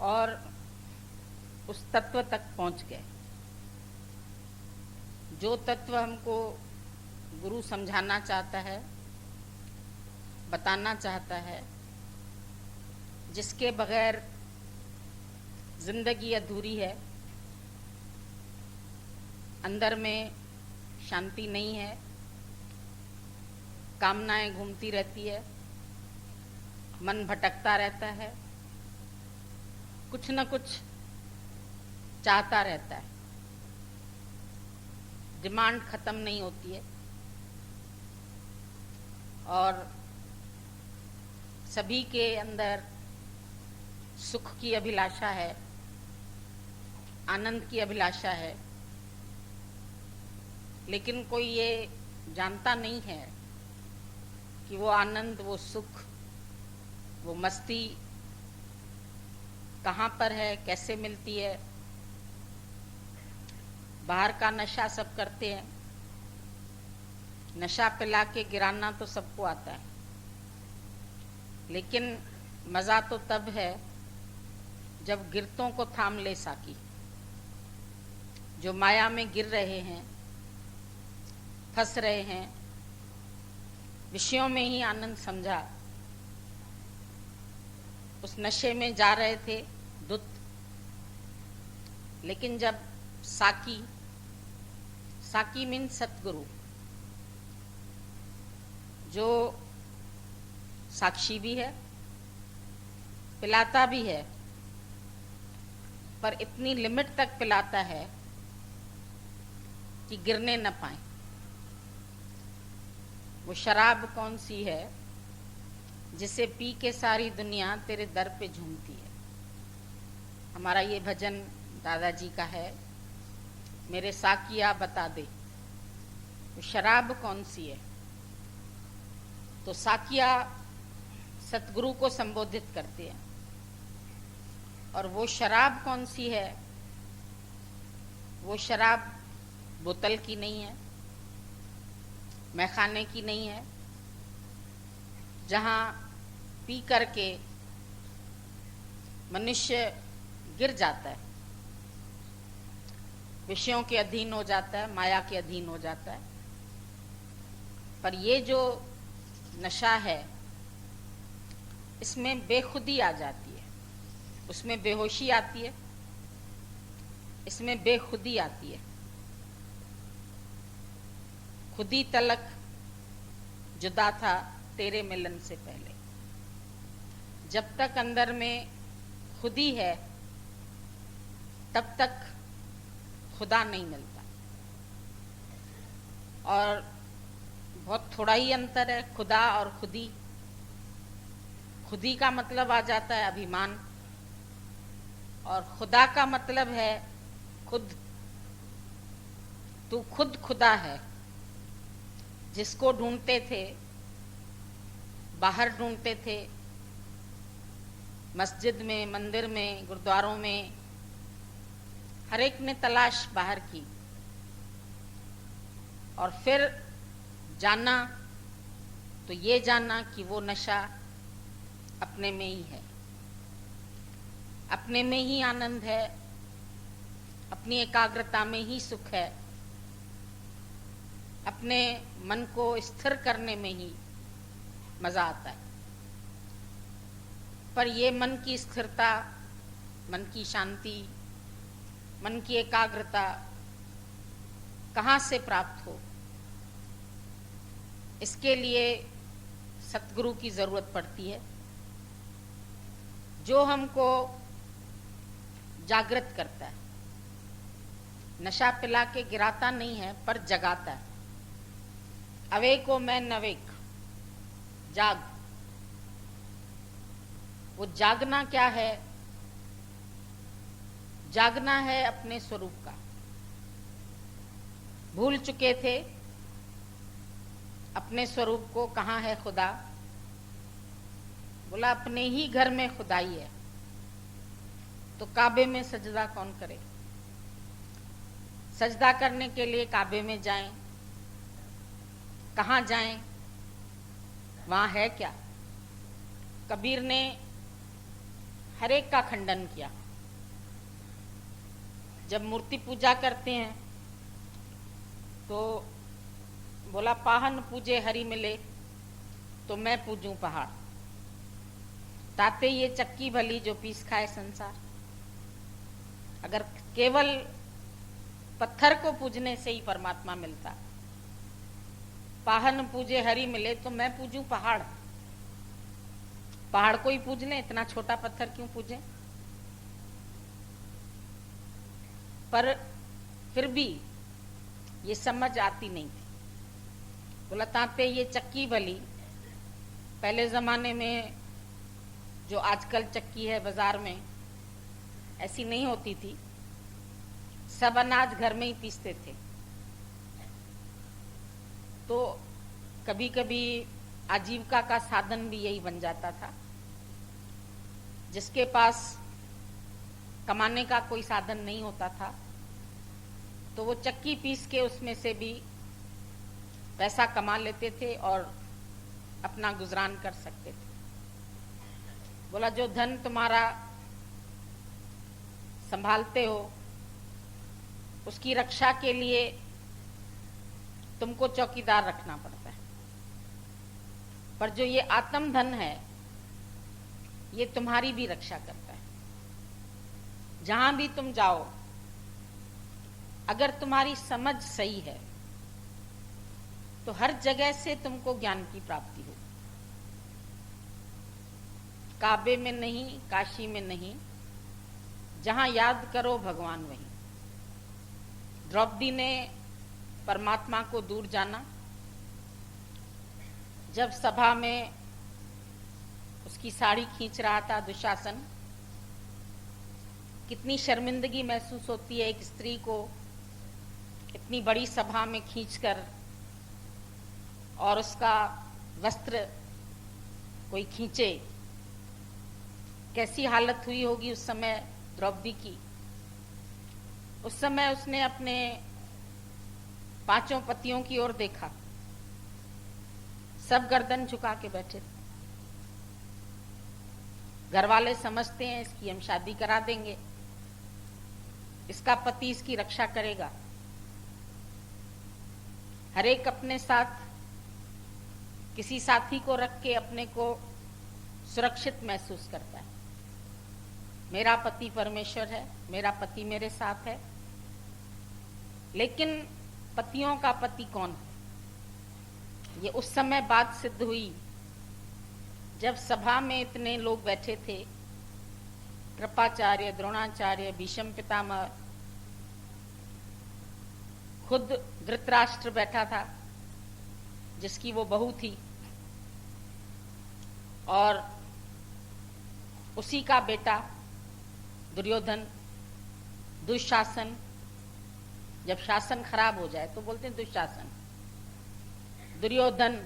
और उस तत्व तक पहुंच गए जो तत्व हमको गुरु समझाना चाहता है, बताना चाहता है, जिसके बगैर जिंदगी अधूरी है। अंदर में शांति नहीं है, कामनाएं घूमती रहती है, मन भटकता रहता है, कुछ न कुछ चाहता रहता है, डिमांड खत्म नहीं होती है और सभी के अंदर सुख की अभिलाषा है, आनंद की अभिलाषा है, लेकिन कोई ये जानता नहीं है कि वो आनंद, वो सुख, वो मस्ती कहाँ पर है, कैसे मिलती है। बाहर का नशा सब करते हैं, नशा पिला के गिराना तो सबको आता है, लेकिन मजा तो तब है जब गिरतों को थाम ले साकी। जो माया में गिर रहे हैं, फंस रहे हैं, विषयों में ही आनंद समझा, उस नशे में जा रहे थे दुत, लेकिन जब साकी, साकी मीन सतगुरु, जो साक्षी भी है, पिलाता भी है, पर इतनी लिमिट तक पिलाता है कि गिरने न पाए। वो शराब कौन सी है जिसे पी के सारी दुनिया तेरे दर पे झूमती है। हमारा ये भजन दादाजी का है, मेरे साकिया बता दे वो शराब कौन सी है। तो साकिया सतगुरु को संबोधित करते हैं, और वो शराब कौन सी है, वो शराब बोतल की नहीं है, मैखाने की नहीं है, जहां पी करके मनुष्य गिर जाता है, विषयों के अधीन हो जाता है, माया के अधीन हो जाता है। पर ये जो नशा है, इसमें बेखुदी आ जाती है, उसमें बेहोशी आती है, इसमें बेखुदी आती है। खुदी तलक जुदा था तेरे मिलन से पहले। जब तक अंदर में खुदी है, तब तक खुदा नहीं मिलता। और बहुत थोड़ा ही अंतर है खुदा और खुदी। खुदी का मतलब आ जाता है अभिमान, और खुदा का मतलब है खुद। तू खुद खुदा है। जिसको ढूंढते थे, बाहर ढूंढते थे, मस्जिद में, मंदिर में, गुरुद्वारों में, हर एक ने तलाश बाहर की, और फिर जाना तो ये जाना कि वो नशा अपने में ही है, अपने में ही आनंद है, अपनी एकाग्रता में ही सुख है, अपने मन को स्थिर करने में ही मजा आता है। पर ये मन की स्थिरता, मन की शांति, मन की एकाग्रता कहाँ से प्राप्त हो, इसके लिए सतगुरु की जरूरत पड़ती है, जो हमको जागृत करता है। नशा पिला के गिराता नहीं है, पर जगाता है। अवेको मैं नवेक, जाग। वो जागना क्या है? जागना है अपने स्वरूप का। भूल चुके थे अपने स्वरूप को, कहाँ है खुदा? बोला अपने ही घर में खुदाई है, तो काबे में सजदा कौन करे? सजदा करने के लिए काबे में जाएं, कहाँ जाएं? वहां है क्या? कबीर ने हर एक का खंडन किया। जब मूर्ति पूजा करते हैं तो बोला पाहन पूजे हरि मिले तो मैं पूजूं पहाड़, ताते ये चक्की भली जो पीस खाए संसार। अगर केवल पत्थर को पूजने से ही परमात्मा मिलता, पाहन पूजे हरि मिले तो मैं पूजूं पहाड़। पहाड़ को ही पूज लें, इतना छोटा पत्थर क्यों पूजें? पर फिर भी ये समझ आती नहीं थी। बोला ताते ये चक्की भली, पहले जमाने में जो आजकल चक्की है बाजार में, ऐसी नहीं होती थी। सब अनाज घर में ही पीसते थे। तो कभी कभी आजीविका का साधन भी यही बन जाता था। जिसके पास कमाने का कोई साधन नहीं होता था तो वो चक्की पीस के उसमें से भी पैसा कमा लेते थे और अपना गुजरान कर सकते थे। बोला जो धन तुम्हारा संभालते हो उसकी रक्षा के लिए तुमको चौकीदार रखना पड़ता है, पर जो ये आत्म धन है ये तुम्हारी भी रक्षा करता है। जहां भी तुम जाओ, अगर तुम्हारी समझ सही है तो हर जगह से तुमको ज्ञान की प्राप्ति हो। काबे में नहीं, काशी में नहीं, जहां याद करो भगवान वहीं। द्रौपदी ने परमात्मा को दूर जाना। जब सभा में उसकी साड़ी खींच रहा था दुशासन, कितनी शर्मिंदगी महसूस होती है एक स्त्री को इतनी बड़ी सभा में खींचकर, और उसका वस्त्र कोई खींचे। कैसी हालत हुई होगी उस समय द्रौपदी की। उस समय उसने अपने 5 पतियों की ओर देखा, सब गर्दन झुका के बैठे थे। घर वाले समझते हैं इसकी हम शादी करा देंगे, इसका पति इसकी रक्षा करेगा। हर एक अपने साथ किसी साथी को रख के अपने को सुरक्षित महसूस करता है। मेरा पति परमेश्वर है, मेरा पति मेरे साथ है। लेकिन पतियों का पति कौन है? ये उस समय बात सिद्ध हुई जब सभा में इतने लोग बैठे थे, कृपाचार्य, द्रोणाचार्य, भीष्म पितामह, खुद धृतराष्ट्र बैठा था जिसकी वो बहू थी, और उसी का बेटा दुर्योधन। दुशासन, जब शासन खराब हो जाए तो बोलते हैं दुशासन। दुर्योधन,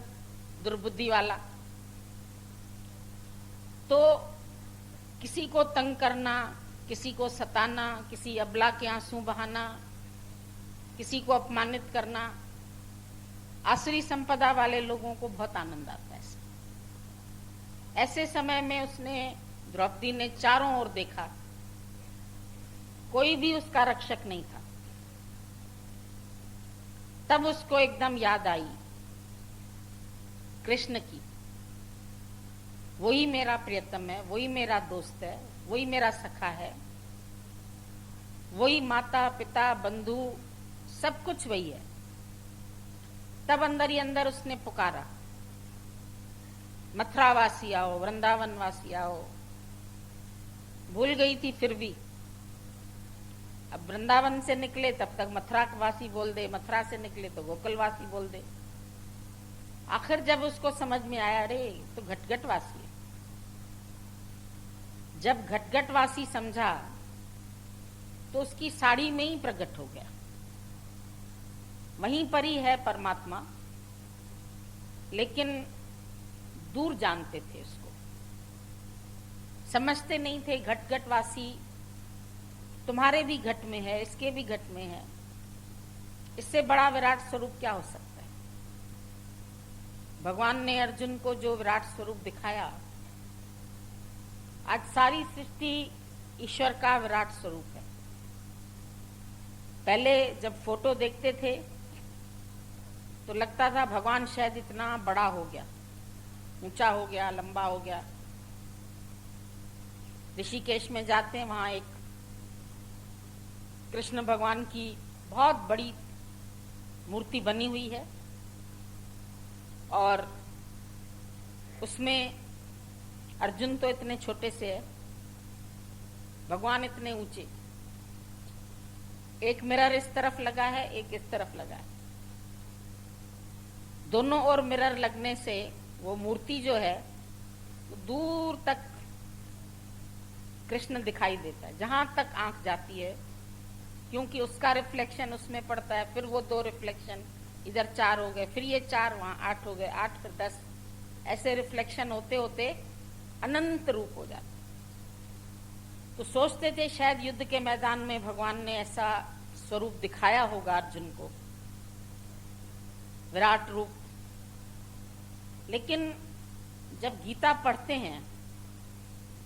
दुर्बुद्धि वाला। तो किसी को तंग करना, किसी को सताना, किसी अबला के आंसू बहाना, किसी को अपमानित करना, आसुरी संपदा वाले लोगों को बहुत आनंद आता है। ऐसे समय में उसने, द्रौपदी ने चारों ओर देखा, कोई भी उसका रक्षक नहीं था। तब उसको एकदम याद आई कृष्ण की। वही मेरा प्रियतम है, वही मेरा दोस्त है, वही मेरा सखा है, वही माता पिता बंधु सब कुछ वही है। तब अंदर ही अंदर उसने पुकारा, मथुरावासी आओ, वृंदावन वासी आओ। भूल गई थी फिर भी। अब वृंदावन से निकले तब तक मथुरा वासी बोल दे, मथुरा से निकले तो गोकुलवासी बोल दे। आखिर जब उसको समझ में आया, अरे तो घटघटवासी है। जब घटघटवासी समझा तो उसकी साड़ी में ही प्रकट हो गया। वहीं पर ही है परमात्मा, लेकिन दूर जानते थे उसको, समझते नहीं थे। घटघटवासी तुम्हारे भी घट में है, इसके भी घट में है, इससे बड़ा विराट स्वरूप क्या हो सकता है? भगवान ने अर्जुन को जो विराट स्वरूप दिखाया आज सारी सृष्टि ईश्वर का विराट स्वरूप है। पहले जब फोटो देखते थे तो लगता था भगवान शायद इतना बड़ा हो गया, ऊंचा हो गया, लंबा हो गया। ऋषिकेश में जाते हैं, वहां एक कृष्ण भगवान की बहुत बड़ी मूर्ति बनी हुई है और उसमें अर्जुन तो इतने छोटे से है, भगवान इतने ऊंचे। एक मिरर इस तरफ लगा है, एक इस तरफ लगा है। दोनों ओर मिरर लगने से वो मूर्ति जो है वो दूर तक कृष्ण दिखाई देता है, जहां तक आंख जाती है, क्योंकि उसका रिफ्लेक्शन उसमें पड़ता है। फिर वो 2 रिफ्लेक्शन, इधर 4 हो गए, फिर ये 4, वहां 8 हो गए, 8 फिर 10, ऐसे रिफ्लेक्शन होते होते अनंत रूप हो जाता। तो सोचते थे शायद युद्ध के मैदान में भगवान ने ऐसा स्वरूप दिखाया होगा अर्जुन को, विराट रूप। लेकिन जब गीता पढ़ते हैं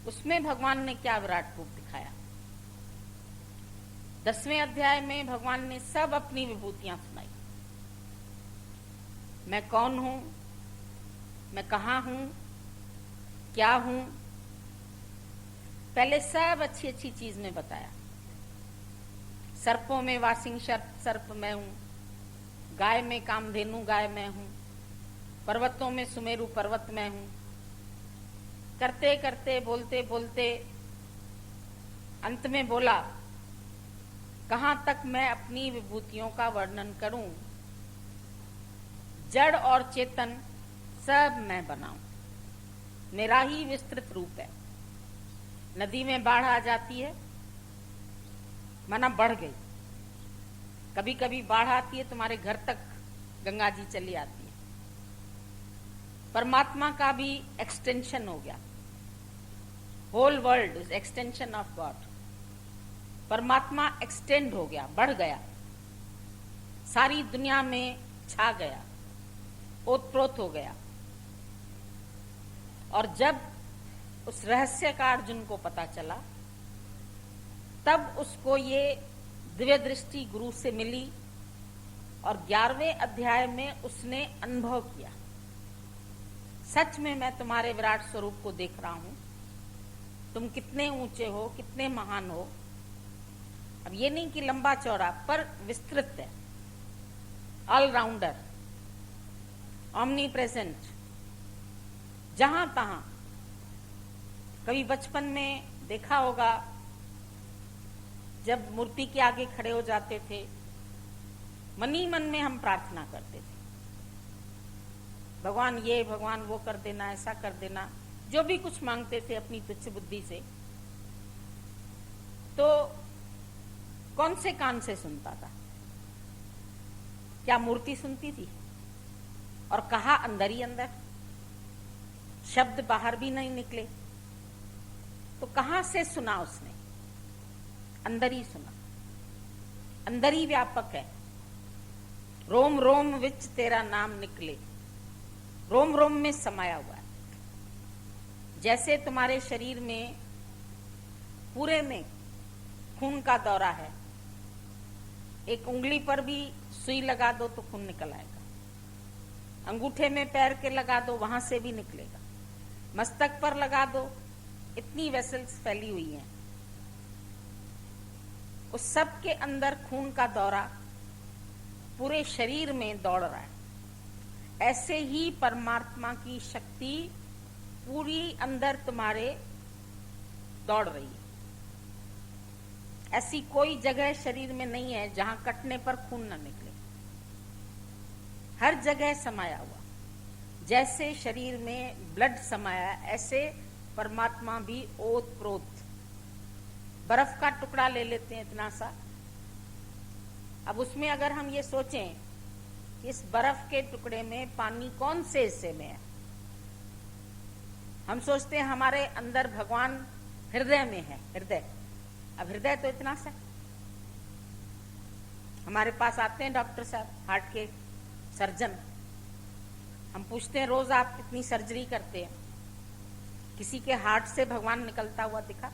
उसमें भगवान ने क्या विराट रूप दिखाया। 10वें अध्याय में भगवान ने सब अपनी विभूतियां सुनाई। मैं कौन हूं, मैं कहां हूं, क्या हूं, पहले सब अच्छी अच्छी चीज में बताया। सर्पों में वासिंग सर्प मैं हूं, गाय में कामधेनु गाय मैं हूं, पर्वतों में सुमेरु पर्वत मैं हूं। करते करते बोलते बोलते अंत में बोला, कहां तक मैं अपनी विभूतियों का वर्णन करूं, जड़ और चेतन सब मैं बनाऊं, मेरा ही विस्तृत रूप है। नदी में बाढ़ आ जाती है, माना बढ़ गई। कभी कभी बाढ़ आती है, तुम्हारे घर तक गंगा जी चली आती है। परमात्मा का भी एक्सटेंशन हो गया। Whole world is extension of God. परमात्मा एक्सटेंड हो गया, बढ़ गया, सारी दुनिया में छा गया, ओतप्रोत हो गया। और जब उस रहस्य का अर्जुन को पता चला, तब उसको ये दिव्य दृष्टि गुरु से मिली और 11वें अध्याय में उसने अनुभव किया, सच में मैं तुम्हारे विराट स्वरूप को देख रहा हूं, तुम कितने ऊंचे हो, कितने महान हो। अब ये नहीं कि लंबा चौड़ा, पर विस्तृत है, ऑलराउंडर, ऑमनी प्रेजेंट, जहां तहां। कभी बचपन में देखा होगा, जब मूर्ति के आगे खड़े हो जाते थे, मन ही मन में हम प्रार्थना करते थे, भगवान ये, भगवान वो कर देना, ऐसा कर देना, जो भी कुछ मांगते थे अपनी तुच्छ बुद्धि से। तो कौन से कान से सुनता था? क्या मूर्ति सुनती थी? और कहा अंदर ही अंदर, शब्द बाहर भी नहीं निकले। तो कहां से सुना उसने? अंदर ही सुना, अंदर ही व्यापक है। रोम रोम विच तेरा नाम निकले, रोम रोम में समाया हुआ है। जैसे तुम्हारे शरीर में पूरे में खून का दौरा है, एक उंगली पर भी सुई लगा दो तो खून निकल आएगा, अंगूठे में पैर के लगा दो, वहां से भी निकलेगा, मस्तक पर लगा दो, इतनी वेसल्स फैली हुई हैं, उस सब के अंदर खून का दौरा पूरे शरीर में दौड़ रहा है। ऐसे ही परमात्मा की शक्ति पूरी अंदर तुम्हारे दौड़ रही है। ऐसी कोई जगह शरीर में नहीं है जहां कटने पर खून न निकले, हर जगह समाया हुआ। जैसे शरीर में ब्लड समाया, ऐसे परमात्मा भी ओत प्रोत। बर्फ का टुकड़ा ले लेते हैं इतना सा, अब उसमें अगर हम ये सोचें कि इस बर्फ के टुकड़े में पानी कौन से हिस्से में है, हम सोचते हैं हमारे अंदर भगवान हृदय में है, हृदय। अब हृदय तो इतना सा, हमारे पास आते हैं डॉक्टर साहब, हार्ट के सर्जन, हम पूछते हैं रोज आप इतनी सर्जरी करते हैं, किसी के हार्ट से भगवान निकलता हुआ दिखा?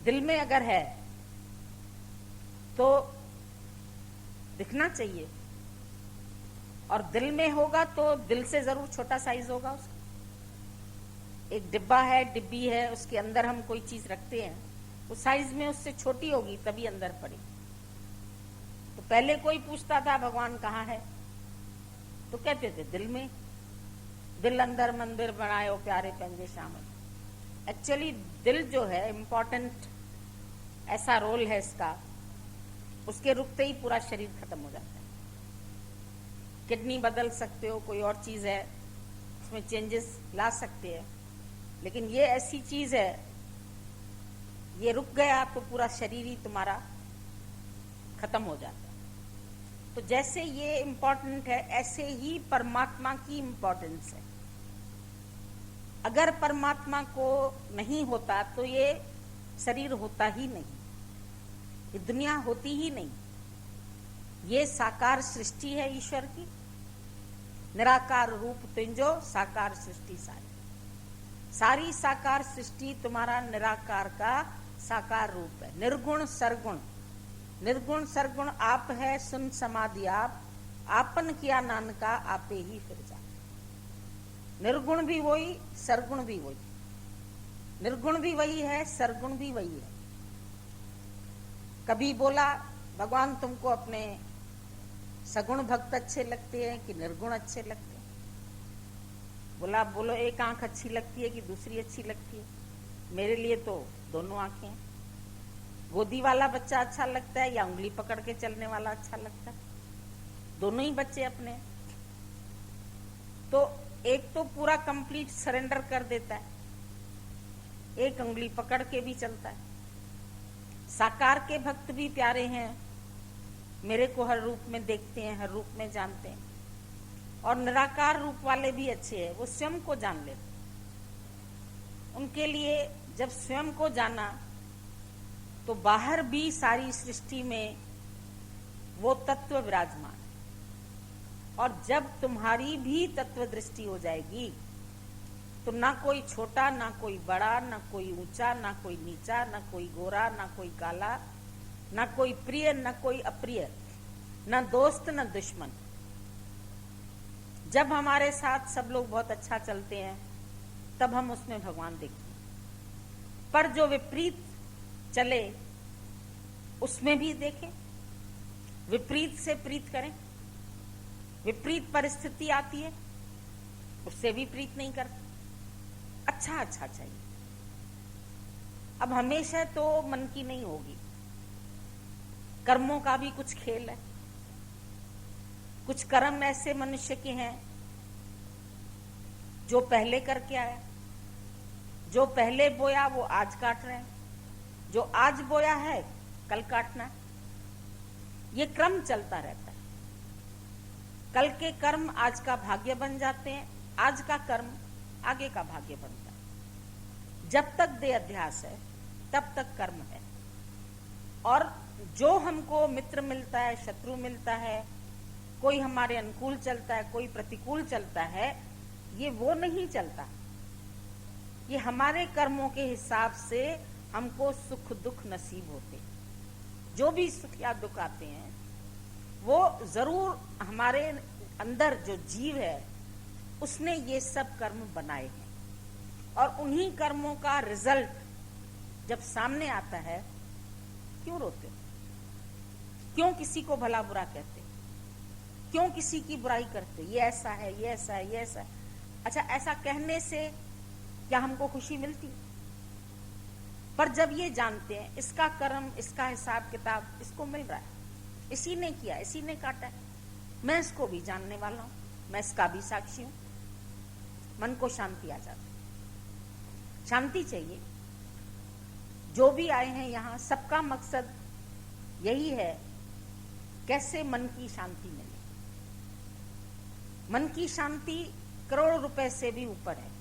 दिल में अगर है तो दिखना चाहिए, और दिल में होगा तो दिल से जरूर छोटा साइज होगा उसका। एक डिब्बा है, डिब्बी है, उसके अंदर हम कोई चीज रखते हैं, उस साइज में उससे छोटी होगी तभी अंदर पड़ी। तो पहले कोई पूछता था भगवान कहाँ है, तो कहते थे दिल में। दिल अंदर मंदिर बनायो प्यारे पंजे शामिल। एक्चुअली दिल जो है इम्पोर्टेंट, ऐसा रोल है इसका, उसके रुकते ही पूरा शरीर खत्म हो जाता है। किडनी बदल सकते हो, कोई और चीज है उसमें चेंजेस ला सकते हैं, लेकिन ये ऐसी चीज है, ये रुक गया तो पूरा शरीर ही तुम्हारा खत्म हो जाता है। तो जैसे ये इम्पोर्टेंट है, ऐसे ही परमात्मा की इम्पोर्टेंस है। अगर परमात्मा को नहीं होता तो ये शरीर होता ही नहीं, ये दुनिया होती ही नहीं। ये साकार सृष्टि है ईश्वर की, निराकार रूप तुंजो साकार सृष्टि सारी साकार सृष्टि तुम्हारा निराकार का साकार रूप है। निर्गुण सरगुण, निर्गुण सरगुण आप है सुन समाधि आप, आपन किया नानका आपे ही फिर जा। निर्गुण भी वही, सरगुण भी वही, निर्गुण भी वही है, सरगुण भी वही है। कभी बोला भगवान तुमको अपने सगुण भक्त अच्छे लगते हैं कि निर्गुण अच्छे लगते हैं? बोला बोलो एक आंख अच्छी लगती है कि दूसरी अच्छी लगती है? मेरे लिए तो दोनों आंखें हैं। गोदी वाला बच्चा अच्छा लगता है या उंगली पकड़ के चलने वाला अच्छा लगता है? दोनों ही बच्चे अपने। तो एक तो पूरा कंप्लीट सरेंडर कर देता है, एक उंगली पकड़ के भी चलता है। साकार के भक्त भी प्यारे हैं, मेरे को हर रूप में देखते हैं, हर रूप में जानते हैं। और निराकार रूप वाले भी अच्छे हैं, वो स्वयं को जान लेते। उनके लिए जब स्वयं को जाना तो बाहर भी सारी सृष्टि में वो तत्व विराजमान है। और जब तुम्हारी भी तत्व दृष्टि हो जाएगी तो ना कोई छोटा, ना कोई बड़ा, ना कोई ऊंचा, ना कोई नीचा, ना कोई गोरा, ना कोई काला, ना कोई प्रिय, ना कोई अप्रिय, ना दोस्त, ना दुश्मन। जब हमारे साथ सब लोग बहुत अच्छा चलते हैं तब हम उसमें भगवान देखते हैं, पर जो विपरीत चले उसमें भी देखें, विपरीत से प्रीत करें। विपरीत परिस्थिति आती है उससे भी प्रीत नहीं करते, अच्छा अच्छा चाहिए। अब हमेशा तो मन की नहीं होगी, कर्मों का भी कुछ खेल है। कुछ कर्म ऐसे मनुष्य के हैं जो पहले करके आया, जो पहले बोया वो आज काट रहे हैं, जो आज बोया है कल काटना है। ये क्रम चलता रहता है। कल के कर्म आज का भाग्य बन जाते हैं, आज का कर्म आगे का भाग्य बनता है। जब तक देह अध्यास है तब तक कर्म है। और जो हमको मित्र मिलता है, शत्रु मिलता है, कोई हमारे अनुकूल चलता है, कोई प्रतिकूल चलता है, ये वो नहीं चलता। ये हमारे कर्मों के हिसाब से हमको सुख दुख नसीब होते। जो भी सुख या दुख आते हैं वो जरूर हमारे अंदर जो जीव है उसने ये सब कर्म बनाए हैं। और उन्हीं कर्मों का रिजल्ट जब सामने आता है, क्यों रोते हो? क्यों किसी को भला बुरा कहते? क्यों किसी की बुराई करते? ये ऐसा है, ये ऐसा है, ये ऐसा है। अच्छा, ऐसा कहने से क्या हमको खुशी मिलती? पर जब ये जानते हैं इसका कर्म, इसका हिसाब किताब इसको मिल रहा है, इसी ने किया, इसी ने काटा है, मैं इसको भी जानने वाला हूं, मैं इसका भी साक्षी हूं, मन को शांति आ जाती। शांति चाहिए। जो भी आए हैं यहाँ सबका मकसद यही है, कैसे मन की शांति मिले। मन की शांति करोड़ों रुपए से भी ऊपर है।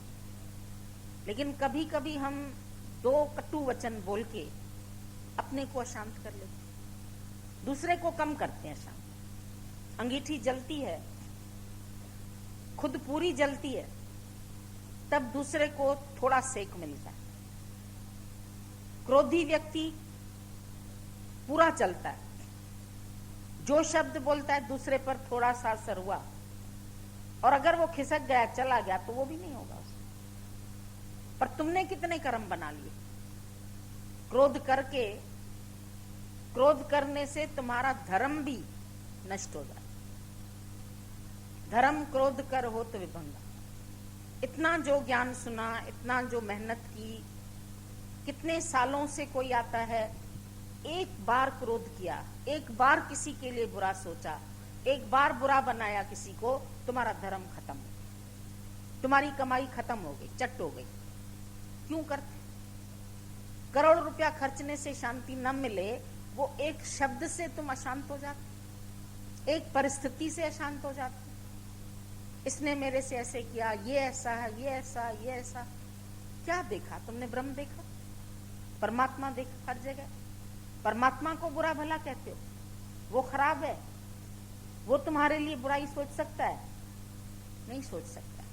लेकिन कभी कभी हम दो कटु वचन बोल के अपने को अशांत कर लेते, दूसरे को कम करते हैं शांत। अंगीठी जलती है, खुद पूरी जलती है, तब दूसरे को थोड़ा सेक मिलता है। क्रोधी व्यक्ति पूरा चलता है, जो शब्द बोलता है दूसरे पर थोड़ा सा असर हुआ, और अगर वो खिसक गया, चला गया, तो वो भी नहीं होगा उसमें। पर तुमने कितने कर्म बना लिए क्रोध करने से तुम्हारा धर्म भी नष्ट हो जाए। धर्म क्रोध कर हो तो विभंगा। इतना जो ज्ञान सुना, इतना जो मेहनत की, कितने सालों से कोई आता है, एक बार क्रोध किया, एक बार किसी के लिए बुरा सोचा, एक बार बुरा बनाया किसी को, तुम्हारा धर्म खत्म हो गया, तुम्हारी कमाई खत्म हो गई, चट हो गई। क्यों करते? करोड़ रुपया खर्चने से शांति न मिले, वो एक शब्द से तुम अशांत हो जाते, एक परिस्थिति से अशांत हो जाते। इसने मेरे से ऐसे किया, ये ऐसा है, ये ऐसा, ये ऐसा। क्या देखा तुमने? ब्रह्म देखा, परमात्मा देखा हर जगह। परमात्मा को बुरा भला कहते हो, वो खराब है, वो तुम्हारे लिए बुराई सोच सकता है? नहीं सोच सकता।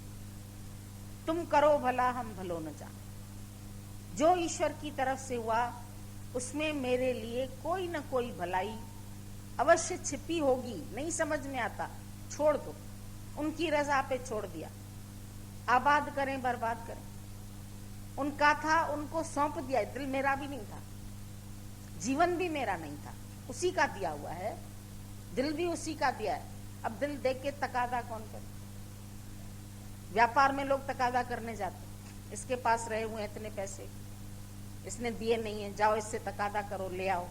तुम करो भला, हम भलो न जाने। जो ईश्वर की तरफ से हुआ उसमें मेरे लिए कोई न कोई भलाई अवश्य छिपी होगी। नहीं समझ में आता, छोड़ दो, उनकी रजा पे छोड़ दिया। आबाद करें बर्बाद करें, उनका था, उनको सौंप दिया। दिल मेरा भी नहीं था, जीवन भी मेरा नहीं था, उसी का दिया हुआ है, दिल भी उसी का दिया है। अब दिल देख के तकादा कौन करे? व्यापार में लोग तकादा करने जाते, इसके पास रहे हुए इतने पैसे, इसने दिए नहीं है, जाओ इससे तकादा करो, ले आओ।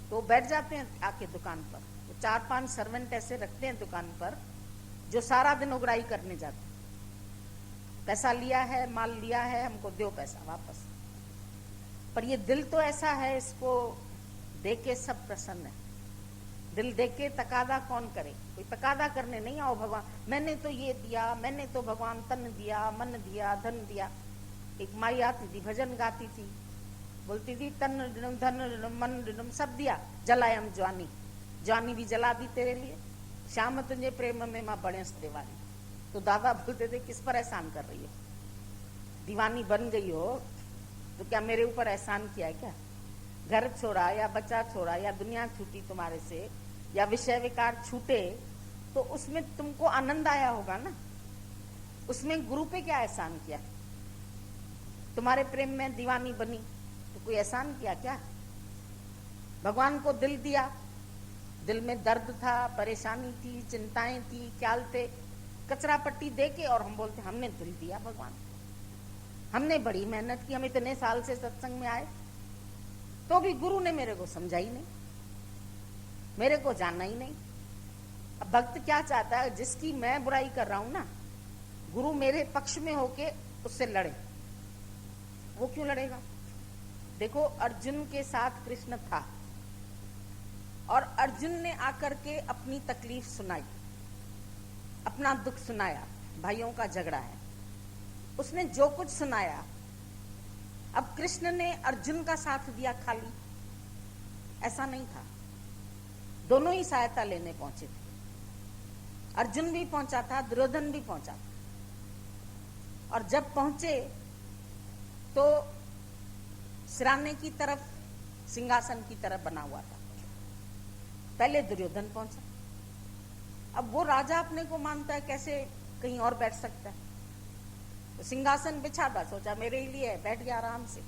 तो बैठ जाते हैं आके दुकान पर। तो 4-5 सर्वेंट ऐसे रखते हैं दुकान पर जो सारा दिन उगराई करने जाते। पैसा लिया है, माल लिया है, हमको दो पैसा वापस। पर ये दिल तो ऐसा है, इसको देख के सब प्रसन्न है। दिल देख के तकादा कौन करे? कोई तकादा करने नहीं आओ भगवान, मैंने तो ये दिया, मैंने तो भगवान तन दिया, मन दिया, धन दिया। एक माई आती थी, भजन गाती थी, बोलती थी तन ऋणम धन ऋणम मन ऋणम सब दिया, जलायम ज्वानी, ज्वानी भी जला दी तेरे लिए, श्याम तुझे प्रेम में मां बड़ेस देवानी। तो दादा बोलते थे किस पर एहसान कर रही हो? दीवानी बन गई हो तो क्या मेरे ऊपर एहसान किया है क्या? घर छोड़ा या बच्चा छोड़ा या दुनिया छूटी तुम्हारे से या विषय विकार छूटे तो उसमें तुमको आनंद आया होगा ना। उसमें गुरु पे क्या एहसान किया? तुम्हारे प्रेम में दीवानी बनी तो कोई एहसान किया क्या? भगवान को दिल दिया, दिल में दर्द था, परेशानी थी, चिंताएं थी, ख्याल थे, कचरा पट्टी दे के और हम बोलते हमने दिल दिया भगवान, हमने बड़ी मेहनत की, हम इतने साल से सत्संग में आए, तो भी गुरु ने मेरे को समझा ही नहीं, मेरे को जानना ही नहीं। अब भक्त क्या चाहता है? जिसकी मैं बुराई कर रहा हूं ना, गुरु मेरे पक्ष में होके उससे लड़े। वो क्यों लड़ेगा? देखो, अर्जुन के साथ कृष्ण था और अर्जुन ने आकर के अपनी तकलीफ सुनाई, अपना दुख सुनाया, भाइयों का झगड़ा है, उसने जो कुछ सुनाया। अब कृष्ण ने अर्जुन का साथ दिया खाली? ऐसा नहीं था, दोनों ही सहायता लेने पहुंचे थे। अर्जुन भी पहुंचा था, दुर्योधन भी पहुंचा था। और जब पहुंचे तो सिराने की तरफ, सिंहासन की तरफ बना हुआ था। पहले दुर्योधन पहुंचा। अब वो राजा अपने को मानता है, कैसे कहीं और बैठ सकता है? तो सिंहासन बिछा था, सोचा मेरे ही लिए है, बैठ गया आराम से।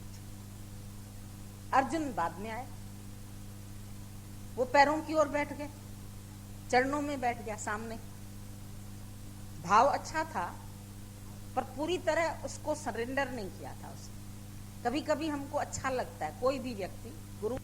अर्जुन बाद में आए, वो पैरों की ओर बैठ गए, चरणों में बैठ गया सामने। भाव अच्छा था पर पूरी तरह उसको सरेंडर नहीं किया था उसने। कभी कभी हमको अच्छा लगता है, कोई भी व्यक्ति गुरु